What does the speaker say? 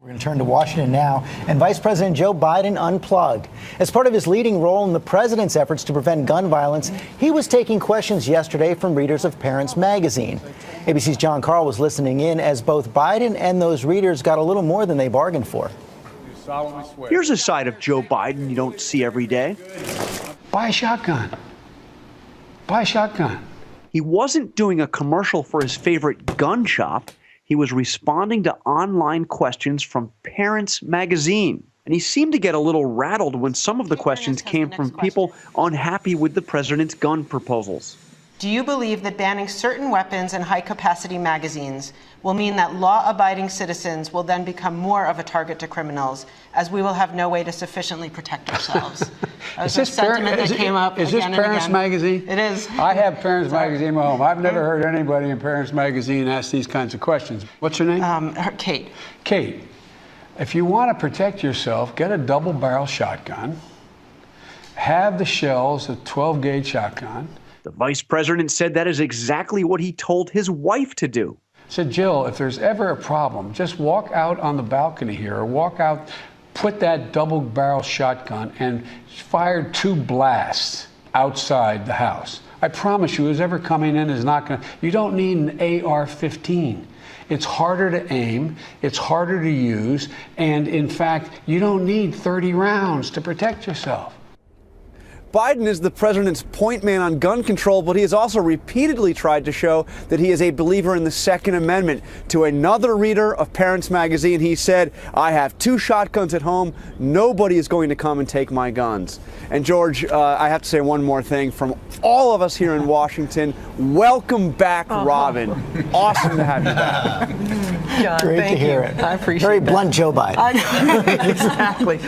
We're going to turn to Washington now, and Vice President Joe Biden unplugged. As part of his leading role in the president's efforts to prevent gun violence, he was taking questions yesterday from readers of Parents Magazine. ABC's John Carl was listening in as both Biden and those readers got a little more than they bargained for. Here's a side of Joe Biden you don't see every day. Buy a shotgun. Buy a shotgun. He wasn't doing a commercial for his favorite gun shop. He was responding to online questions from Parents Magazine. And he seemed to get a little rattled when some of the questions came from people unhappy with the president's gun proposals. Do you believe that banning certain weapons and high-capacity magazines will mean that law-abiding citizens will then become more of a target to criminals, as we will have no way to sufficiently protect ourselves? Is this Parents Magazine? It is. I have Parents Magazine in my home. I've never heard anybody in Parents Magazine ask these kinds of questions. What's her name? Kate. Kate, if you want to protect yourself, get a double-barrel shotgun, have the shells, a 12-gauge shotgun. The vice president said that is exactly what he told his wife to do. Said, Jill, if there's ever a problem, just walk out on the balcony here, or walk out, put that double-barrel shotgun and fire 2 blasts outside the house. I promise you, who's ever coming in is not going to, you don't need an AR-15. It's harder to aim, it's harder to use, and in fact, you don't need 30 rounds to protect yourself. Biden is the president's point man on gun control, but he has also repeatedly tried to show that he is a believer in the Second Amendment. To another reader of Parents Magazine, he said, I have 2 shotguns at home. Nobody is going to come and take my guns. And George, I have to say one more thing from all of us here in Washington. Welcome back, Robin. Awesome to have you back. John, Great to hear it. I appreciate it. Very blunt Joe Biden. Exactly.